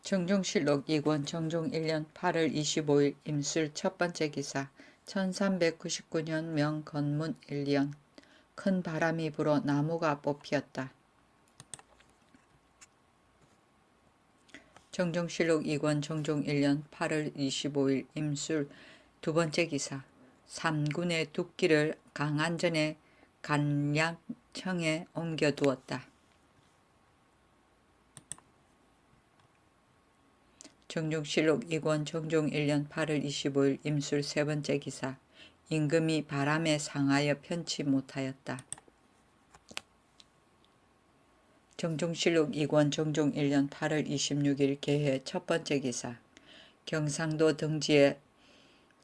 정종실록 2권 정종 1년 8월 25일 임술 첫 번째 기사 1399년 명 건문 1년 큰 바람이 불어 나무가 뽑히었다. 정종실록 2권 정종 1년 8월 25일 임술 두 번째 기사 3군의 둑기를 강안전의 간량청에 옮겨두었다. 정종실록 2권 정종 1년 8월 25일 임술 세 번째 기사 임금이 바람에 상하여 편치 못하였다. 정종실록 2권 정종 1년 8월 26일 개해 첫 번째 기사 경상도 등지에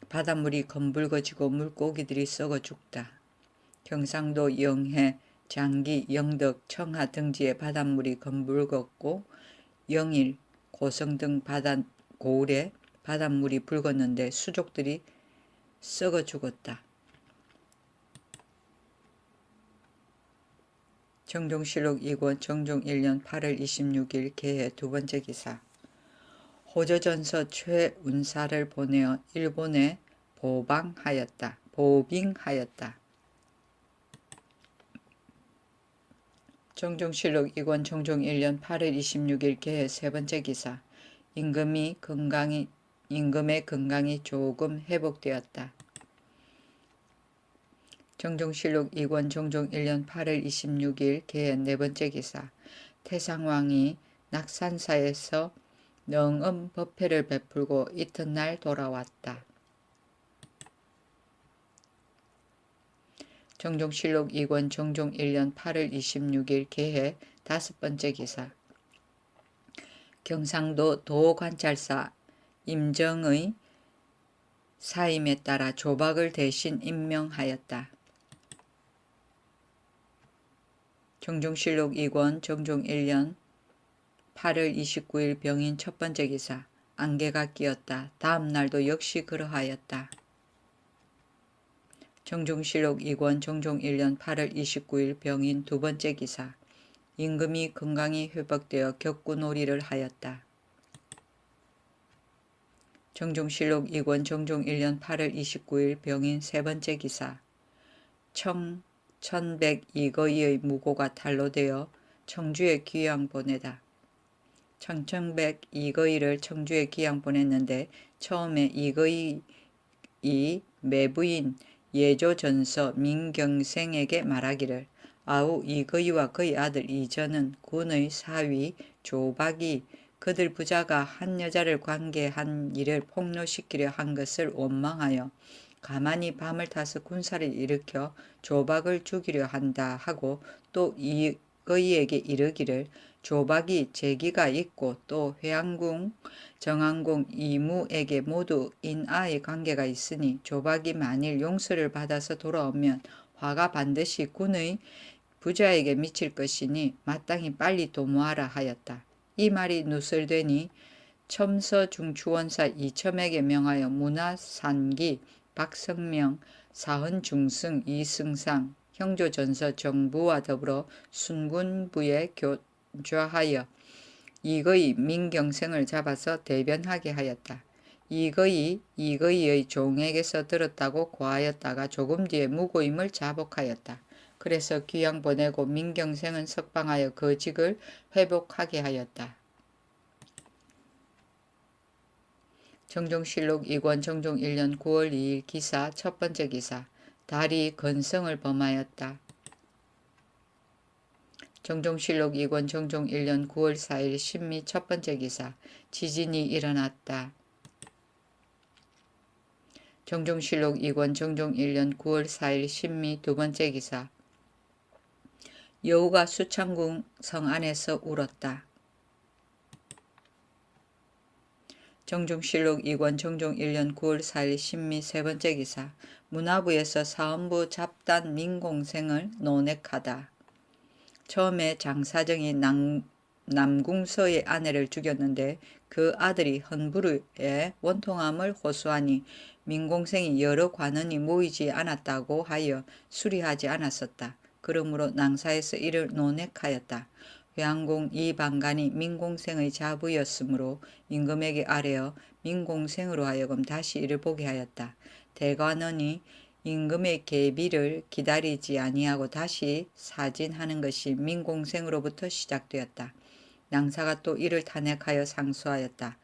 바닷물이 검붉어지고 물고기들이 썩어 죽다. 경상도 영해, 장기, 영덕, 청하 등지의 바닷물이 검붉었고 영일, 고성 등 고을에 바닷물이 붉었는데 수족들이 썩어 죽었다. 정종실록 2권 정종 1년 8월 26일 개해 두 번째 기사 호조전서 최운사를 보내어 일본에 보빙하였다. 정종실록 2권 정종 1년 8월 26일 개해 세 번째 기사 임금의 건강이 조금 회복되었다. 정종실록 2권 정종 1년 8월 26일 개해 네 번째 기사 태상왕이 낙산사에서 능엄 법회를 베풀고 이튿날 돌아왔다. 정종실록 2권 정종 1년 8월 26일 개해 다섯 번째 기사 경상도 도관찰사 임정의 사임에 따라 조박을 대신 임명하였다. 정종실록 2권 정종 1년 8월 29일 병인 첫 번째 기사 안개가 끼었다. 다음 날도 역시 그러하였다. 정종실록 2권 정종 1년 8월 29일 병인 두 번째 기사 임금이 건강이 회복되어 격구놀이를 하였다. 정종실록 2권 정종 1년 8월 29일 병인 세 번째 기사 천백2거의의 무고가 탄로되어 청주에 귀양 보내다. 천천백 2거의를 청주에 귀양 보냈는데 처음에 이거의이 매부인 예조전서 민경생에게 말하기를 아우 이거의와 그의 아들 이전은 군의 사위 조박이 그들 부자가 한 여자를 관계한 일을 폭로시키려 한 것을 원망하여 가만히 밤을 타서 군사를 일으켜 조박을 죽이려 한다 하고 또 이거의에게 이르기를 조박이 재기가 있고 또 회양궁, 정안궁, 이무에게 모두 인아의 관계가 있으니 조박이 만일 용서를 받아서 돌아오면 화가 반드시 군의 부자에게 미칠 것이니 마땅히 빨리 도모하라 하였다. 이 말이 누설되니 첨서중추원사 이첨에게 명하여 문화산기, 박성명, 사헌중승, 이승상, 형조전서 정부와 더불어 순군부에 교좌하여 이거의 민경생을 잡아서 대변하게 하였다. 이거의의 종에게서 들었다고 고하였다가 조금 뒤에 무고임을 자복하였다. 그래서 귀양 보내고 민경생은 석방하여 거직을 회복하게 하였다. 정종실록 2권 정종 1년 9월 2일 기사 첫 번째 기사 달이 건성을 범하였다. 정종실록 2권 정종 1년 9월 4일 신미 첫 번째 기사 지진이 일어났다. 정종실록 2권 정종 1년 9월 4일 신미 두 번째 기사 여우가 수창궁 성 안에서 울었다. 정종실록 2권 정종 1년 9월 4일 신미 세 번째 기사 문화부에서 사헌부 잡단 민공생을 논핵하다. 처음에 장사정이 남궁서의 아내를 죽였는데 그 아들이 헌부르에 원통함을 호소하니 민공생이 여러 관원이 모이지 않았다고 하여 수리하지 않았었다. 그러므로 낭사에서 이를 논핵하였다. 회항공 이방간이 민공생의 자부였으므로 임금에게 아뢰어 민공생으로 하여금 다시 이를 보게 하였다. 대관원이 임금의 계비를 기다리지 아니하고 다시 사진하는 것이 민공생으로부터 시작되었다. 낭사가 또 이를 탄핵하여 상소하였다.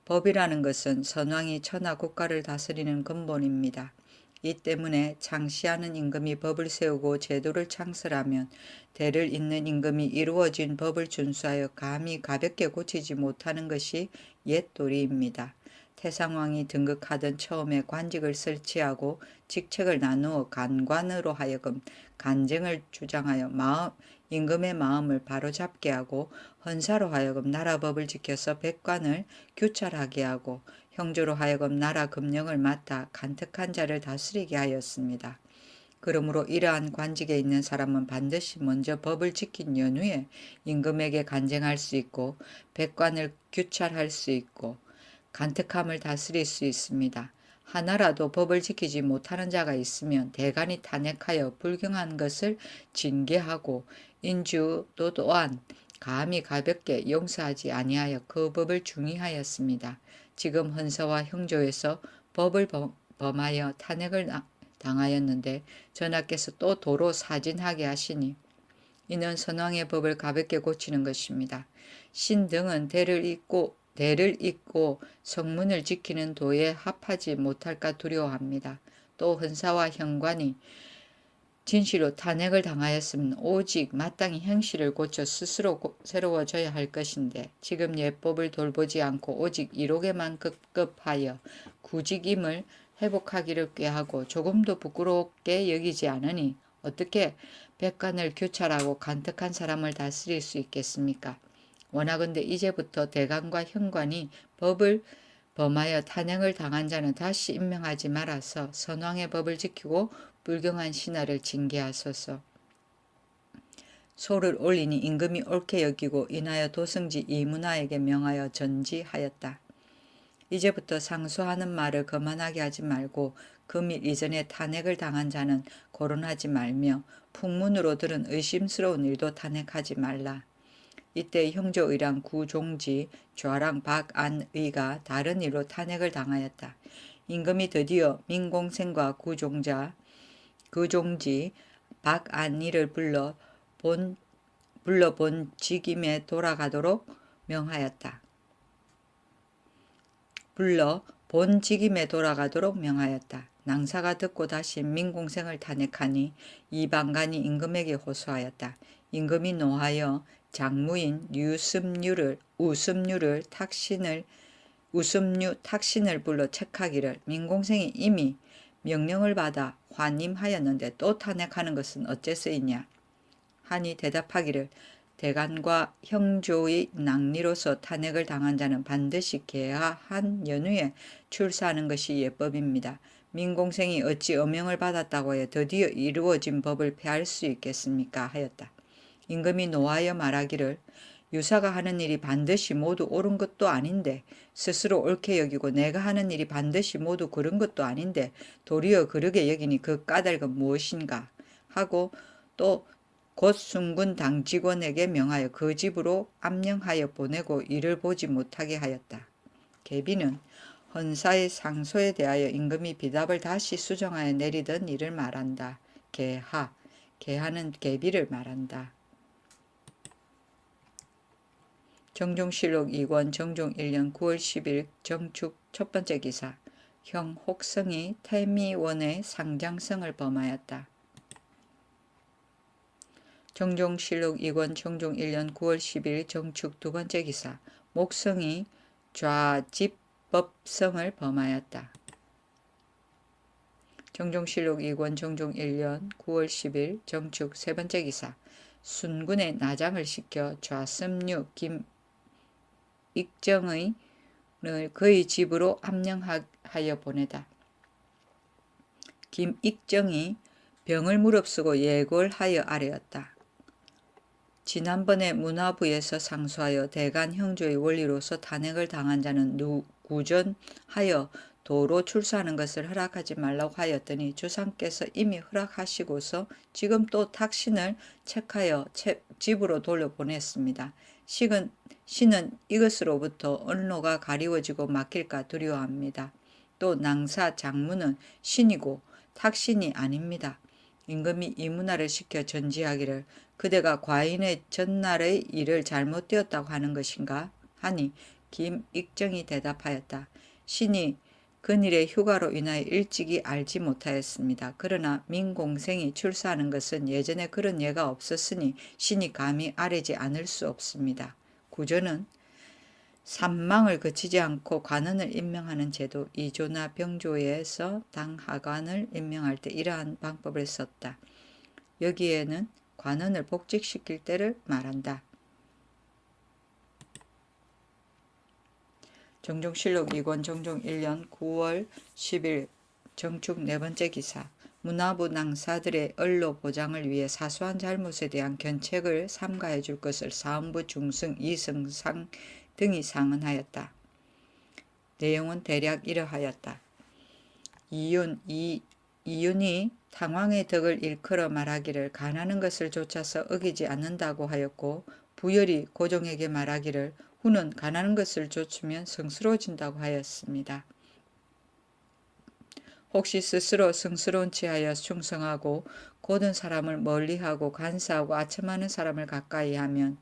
법이라는 것은 선왕이 천하 국가를 다스리는 근본입니다. 이 때문에 창시하는 임금이 법을 세우고 제도를 창설하면 대를 잇는 임금이 이루어진 법을 준수하여 감히 가볍게 고치지 못하는 것이 옛도리입니다. 태상왕이 등극하던 처음에 관직을 설치하고 직책을 나누어 간관으로 하여금 간쟁을 주장하여 임금의 마음을 바로잡게 하고 헌사로 하여금 나라법을 지켜서 백관을 규찰하게 하고 형조로 하여금 나라 금령을 맡아 간특한 자를 다스리게 하였습니다. 그러므로 이러한 관직에 있는 사람은 반드시 먼저 법을 지킨 연후에 임금에게 간쟁할 수 있고 백관을 규찰할 수 있고 간특함을 다스릴 수 있습니다. 하나라도 법을 지키지 못하는 자가 있으면 대간이 탄핵하여 불경한 것을 징계하고 인주도 또한 감히 가볍게 용서하지 아니하여 그 법을 중의하였습니다. 지금 헌서와 형조에서 법을 범하여 탄핵을 당하였는데 전하께서 또 도로 사진하게 하시니 이는 선왕의 법을 가볍게 고치는 것입니다. 신 등은 대를 잇고 성문을 지키는 도에 합하지 못할까 두려워합니다. 또 헌사와 현관이 진시로 탄핵을 당하였으면 오직 마땅히 형실을 고쳐 스스로 새로워져야 할 것인데 지금 예법을 돌보지 않고 오직 이록에만 급급하여 구직임을 회복하기를 꾀하고 조금도 부끄럽게 여기지 않으니 어떻게 백관을 규찰하고 간특한 사람을 다스릴 수 있겠습니까? 원하건대 이제부터 대간과 현관이 법을 범하여 탄핵을 당한 자는 다시 임명하지 말아서 선왕의 법을 지키고 불경한 신하를 징계하소서. 소를 올리니 임금이 옳게 여기고 인하여 도승지 이문하에게 명하여 전지하였다. 이제부터 상소하는 말을 거만하게 하지 말고 금일 이전에 탄핵을 당한 자는 거론하지 말며 풍문으로 들은 의심스러운 일도 탄핵하지 말라. 이때 형조의랑 구종지 좌랑 박안의가 다른 일로 탄핵을 당하였다. 임금이 드디어 민공생과 구종지 박안의를 불러 본 직임에 돌아가도록 명하였다. 낭사가 듣고 다시 민공생을 탄핵하니 이방간이 임금에게 호소하였다. 임금이 노하여 장무인 우습류를 탁신을 불러 책하기를 민공생이 이미 명령을 받아 환임하였는데 또 탄핵하는 것은 어째서이냐 하니 대답하기를 대간과 형조의 낭리로서 탄핵을 당한 자는 반드시 계하한 연후에 출사하는 것이 예법입니다. 민공생이 어찌 어명을 받았다고 해 드디어 이루어진 법을 폐할 수 있겠습니까? 하였다. 임금이 노하여 말하기를 유사가 하는 일이 반드시 모두 옳은 것도 아닌데 스스로 옳게 여기고 내가 하는 일이 반드시 모두 그른 것도 아닌데 도리어 그르게 여기니 그 까닭은 무엇인가 하고 또 곧 순군 당직원에게 명하여 그 집으로 암령하여 보내고 이를 보지 못하게 하였다. 계비는 헌사의 상소에 대하여 임금이 비답을 다시 수정하여 내리던 일을 말한다. 계하는 계비를 말한다. 정종실록 2권 정종 1년 9월 10일 정축 첫 번째 기사. 형 혹성이 태미원의 상장성을 범하였다. 정종실록 2권 정종 1년 9월 10일 정축 두 번째 기사. 목성이 좌집법성을 범하였다. 정종실록 2권 정종 1년 9월 10일 정축 세 번째 기사. 순군의 나장을 시켜 좌습류 김익정의 그의 집으로 암령하여 보내다. 김익정이 병을 무릅쓰고 예골하여 아뢰었다. 지난번에 문화부에서 상소하여 대간 형조의 원리로서 탄핵을 당한 자는 구전하여 도로 출사하는 것을 허락하지 말라고 하였더니 주상께서 이미 허락하시고서 지금 또 탁신을 책하여 집으로 돌려보냈습니다. 신은 이것으로부터 언로가 가리워지고 막힐까 두려워합니다. 또 낭사 장문은 신이고 탁신이 아닙니다. 임금이 이 문화를 시켜 전지하기를 그대가 과인의 전날의 일을 잘못되었다고 하는 것인가 하니 김익정이 대답하였다. 신이 근일의 휴가로 인하여 일찍이 알지 못하였습니다. 그러나 민공생이 출사하는 것은 예전에 그런 예가 없었으니 신이 감히 아뢰지 않을 수 없습니다. 구조는 산망을 거치지 않고 관원을 임명하는 제도, 이조나 병조에서 당하관을 임명할 때 이러한 방법을 썼다. 여기에는 관원을 복직시킬 때를 말한다. 정종실록 2권 정종 1년 9월 10일 정축 4번째 기사. 문화부 낭사들의 언로 보장을 위해 사소한 잘못에 대한 견책을 삼가해 줄 것을 사헌부 중승 이승상 등이 상언하였다. 내용은 대략 이러하였다. 이윤이 탕왕의 덕을 일컬어 말하기를 간하는 것을 좇아서 어기지 않는다고 하였고, 부열이 고종에게 말하기를 후는 간하는 것을 좇으면 성스러워진다고 하였습니다. 혹시 스스로 성스러운 체하여 충성하고 고든 사람을 멀리하고 간사하고 아첨하는 사람을 가까이 하면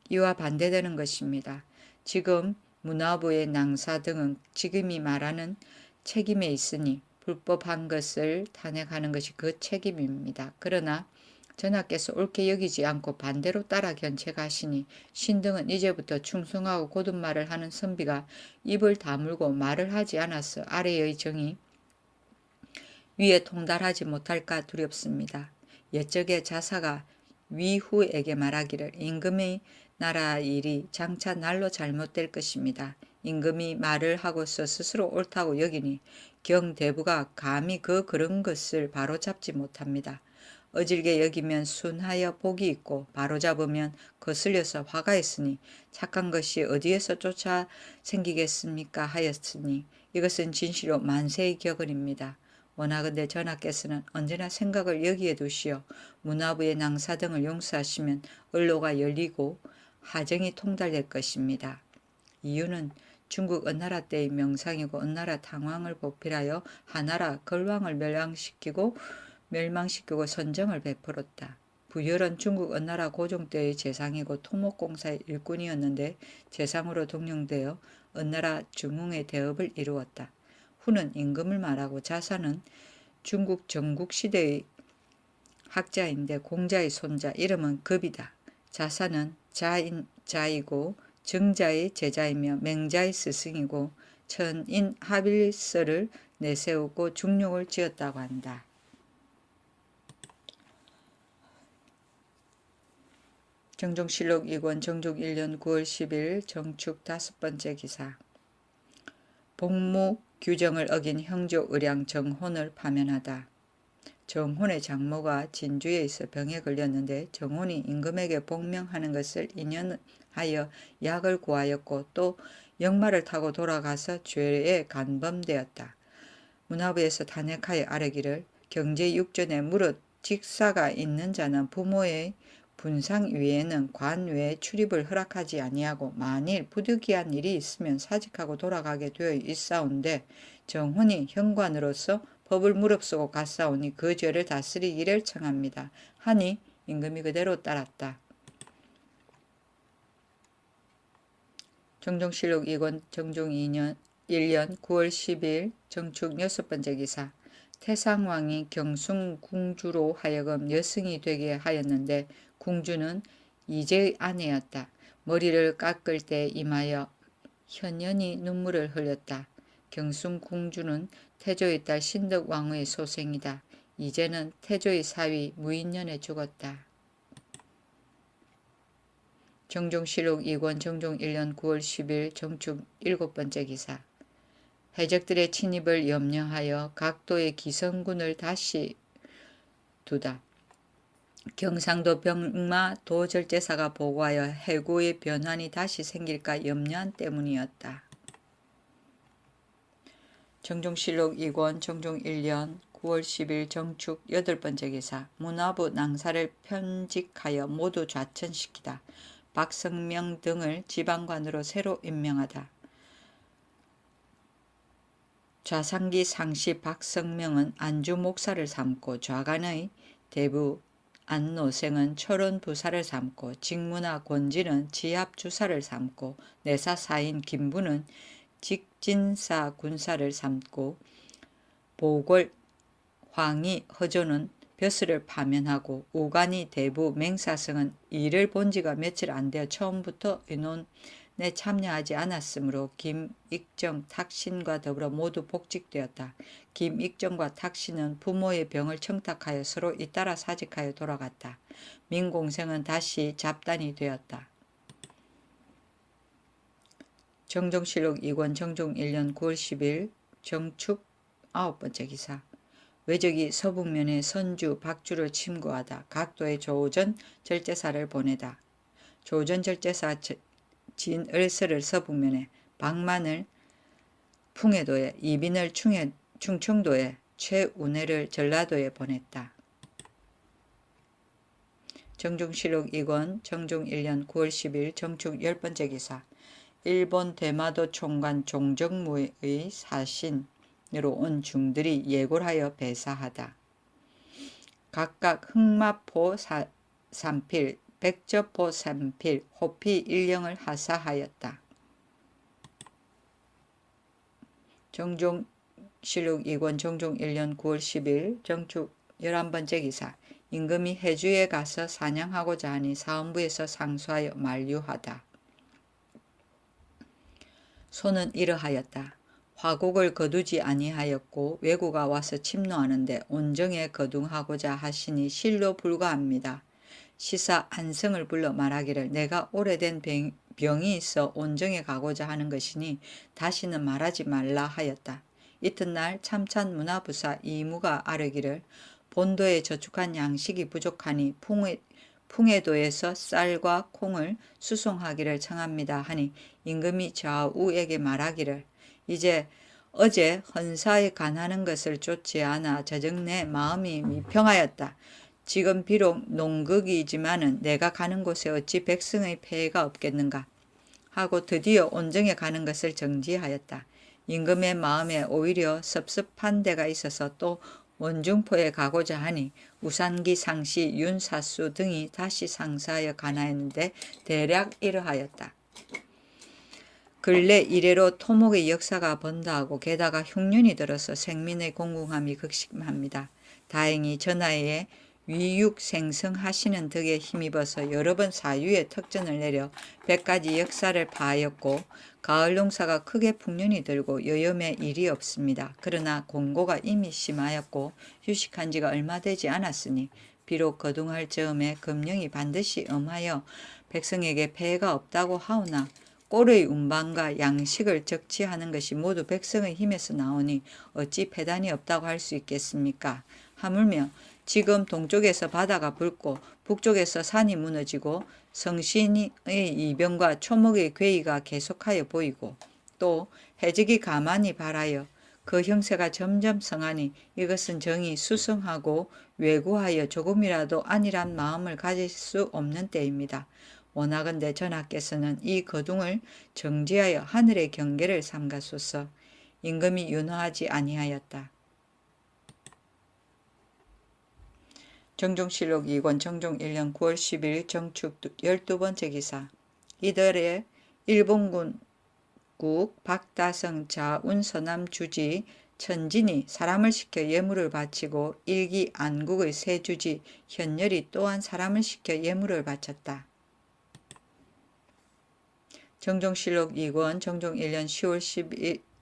이와 반대되는 것입니다. 지금 문화부의 낭사 등은 지금이 말하는 책임에 있으니 불법한 것을 탄핵하는 것이 그 책임입니다. 그러나 전하께서 옳게 여기지 않고 반대로 따라 견책하시니 신등은 이제부터 충성하고 고든 말을 하는 선비가 입을 다물고 말을 하지 않아서 아래의 정이 위에 통달하지 못할까 두렵습니다. 옛적에 자사가 위후에게 말하기를 임금의 나라 일이 장차 날로 잘못될 것입니다. 임금이 말을 하고서 스스로 옳다고 여기니 경대부가 감히 그런 것을 바로잡지 못합니다. 어질게 여기면 순하여 복이 있고 바로잡으면 거슬려서 화가 있으니 착한 것이 어디에서 쫓아 생기겠습니까 하였으니 이것은 진실로 만세의 격언입니다. 원하건대 전하께서는 언제나 생각을 여기에 두시어 문화부의 낭사 등을 용서하시면 언로가 열리고 하정이 통달될 것입니다. 이유는 중국 은나라 때의 명상이고 은나라 탕왕을 보필하여 하나라 걸왕을 멸망시키고 선정을 베풀었다. 부열은 중국 은나라 고종 때의 재상이고 토목공사의 일꾼이었는데 재상으로 등용되어 은나라 중흥의 대업을 이루었다. 후는 임금을 말하고 자사는 중국 전국시대의 학자인데 공자의 손자, 이름은 급이다. 자사는 자이고 정자의 제자이며 맹자의 스승이고 천인 하빌서를 내세우고 중용을 지었다고 한다. 정종실록 2권 정종 1년 9월 10일 정축 5번째 기사. 복무 규정을 어긴 형조 의량 정혼을 파면하다. 정혼의 장모가 진주에 있어 병에 걸렸는데 정혼이 임금에게 복명하는 것을 인연하여 약을 구하였고 또 역마를 타고 돌아가서 죄에 간범되었다. 문화부에서 탄핵하여 아뢰기를 경제육전에 무릇 직사가 있는 자는 부모의 분상 위에는 관 외에 출입을 허락하지 아니하고 만일 부득이한 일이 있으면 사직하고 돌아가게 되어 있사온데 정혼이 현관으로서 법을 무릅쓰고 갔사오니 그 죄를 다스리기를 청합니다. 하니 임금이 그대로 따랐다. 정종실록 2권 정종 2년 1년 9월 10일 정축 6번째 기사. 태상왕이 경순궁주로 하여금 여승이 되게 하였는데 궁주는 이제의 아내였다. 머리를 깎을 때 임하여 현연히 눈물을 흘렸다. 경순궁주는 태조의 딸 신덕왕의 소생이다. 이제는 태조의 사위 무인년에 죽었다. 정종실록 2권 정종 1년 9월 10일 정축 7번째 기사. 해적들의 침입을 염려하여 각도의 기성군을 다시 두다. 경상도 병마 도절제사가 보고하여 해고의 변환이 다시 생길까 염려한 때문이었다. 정종실록 2권 정종 1년 9월 10일 정축 8번째 기사. 문화부 낭사를 편직하여 모두 좌천시키다. 박성명 등을 지방관으로 새로 임명하다. 좌상기 상시 박성명은 안주 목사를 삼고 좌간의 대부 안노생은 철원 부사를 삼고 직문화 권진은 지합 주사를 삼고 내사 사인 김부는 직진사 군사를 삼고 보궐 황희 허조는 벼슬을 파면하고 우간이 대부 맹사성은 일을 본 지가 며칠 안 되어 처음부터 의논에 참여하지 않았으므로 김익정, 탁신과 더불어 모두 복직되었다. 김익정과 탁신은 부모의 병을 청탁하여 서로 잇따라 사직하여 돌아갔다. 민공생은 다시 잡단이 되었다. 정종실록 2권 정종 1년 9월 10일 정축 9번째 기사. 외적이 서북면에 선주, 박주를 침구하다. 각도에 조전 절제사를 보내다. 조전 절제사 진을서를 서북면에, 박만을 풍해도에, 이빈을 충청도에, 최운해를 전라도에 보냈다. 정종실록 2권 정종 1년 9월 10일 정축 10번째 기사. 일본 대마도 총관 종정무의 사신으로 온 중들이 예골하여 배사하다. 각각 흑마포 3필, 백저포 3필, 호피 1령을 하사하였다. 정종실록 2권 정종 1년 9월 10일 정축 11번째 기사. 임금이 해주에 가서 사냥하고자 하니 사헌부에서 상소하여 만류하다. 소는 이러하였다. 화곡을 거두지 아니하였고 왜구가 와서 침노하는데 온정에 거둥하고자 하시니 실로 불가합니다. 시사 안성을 불러 말하기를 내가 오래된 병이 있어 온정에 가고자 하는 것이니 다시는 말하지 말라 하였다. 이튿날 참찬 문화부사 이무가 아뢰기를 본도에 저축한 양식이 부족하니 풍해도에서 쌀과 콩을 수송하기를 청합니다 하니 임금이 좌우에게 말하기를 이제 어제 헌사에 관하는 것을 쫓지 않아 저정내 마음이 미평하였다. 지금 비록 농극이지만은 내가 가는 곳에 어찌 백성의 폐해가 없겠는가 하고 드디어 온정에 가는 것을 정지하였다. 임금의 마음에 오히려 섭섭한 데가 있어서 또 원중포에 가고자 하니 우산기 상시 윤사수 등이 다시 상사하여 가나했는데 대략 이러하였다. 근래 이래로 토목의 역사가 번다하고 게다가 흉년이 들어서 생민의 공공함이 극심합니다. 다행히 전하에 위육생성하시는 덕에 힘입어서 여러 번 사유의 특전을 내려 100가지 역사를 파하였고 가을 농사가 크게 풍년이 들고 여염에 일이 없습니다. 그러나 공고가 이미 심하였고 휴식한 지가 얼마 되지 않았으니 비록 거둥할 즈음에 금령이 반드시 엄하여 백성에게 폐해가 없다고 하오나 꼴의 운반과 양식을 적치하는 것이 모두 백성의 힘에서 나오니 어찌 패단이 없다고 할 수 있겠습니까? 하물며 지금 동쪽에서 바다가 붉고 북쪽에서 산이 무너지고 성신의 이병과 초목의 괴이가 계속하여 보이고 또 해적이 가만히 발하여 그 형세가 점점 성하니 이것은 정이 수성하고 외구하여 조금이라도 안일한 마음을 가질 수 없는 때입니다. 원하건대 전하께서는 이 거둥을 정지하여 하늘의 경계를 삼가소서. 임금이 윤허하지 아니하였다. 정종실록 2권 정종 1년 9월 10일 정축 12번째 기사. 이달에 일본군 국 박다성 자운서남 주지 천진이 사람을 시켜 예물을 바치고 일기 안국의 세 주지 현열이 또한 사람을 시켜 예물을 바쳤다. 정종실록 2권 정종 1년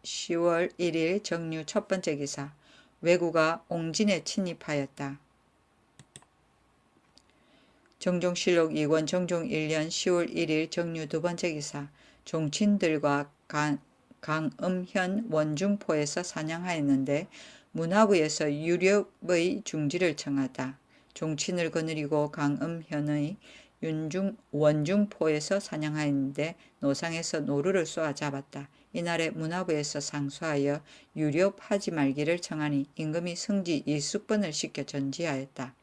10월 1일 정류 첫 번째 기사. 왜구가 옹진에 침입하였다. 정종실록 2권 정종 1년 10월 1일 정류 두 번째 기사. 종친들과 강음현 원중포에서 사냥하였는데 문화부에서 유력의 중지를 청하다. 종친을 거느리고 강음현의 원중포에서 사냥하였는데 노상에서 노루를 쏘아 잡았다. 이날에 문화부에서 상소하여 유료하지 말기를 청하니 임금이 성지 일숙번을 시켜 전지하였다.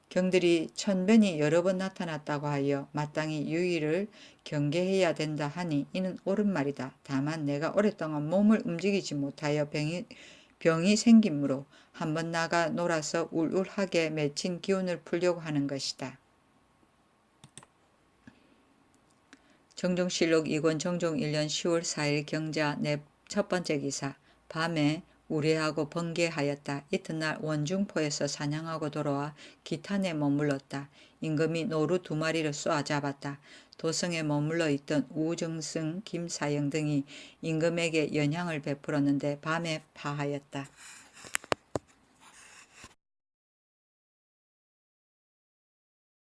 경들이 천변이 여러 번 나타났다고 하여 마땅히 유의를 경계해야 된다 하니 이는 옳은 말이다. 다만 내가 오랫동안 몸을 움직이지 못하여 병이 생기므로 한번 나가 놀아서 울울하게 맺힌 기운을 풀려고 하는 것이다. 정종실록 2권 정종 1년 10월 4일 경자 내 첫 번째 기사. 밤에 우레하고 번개하였다. 이튿날 원중포에서 사냥하고 돌아와 기탄에 머물렀다. 임금이 노루 2마리를 쏘아 잡았다. 도성에 머물러 있던 우정승, 김사영 등이 임금에게 연향을 베풀었는데 밤에 파하였다.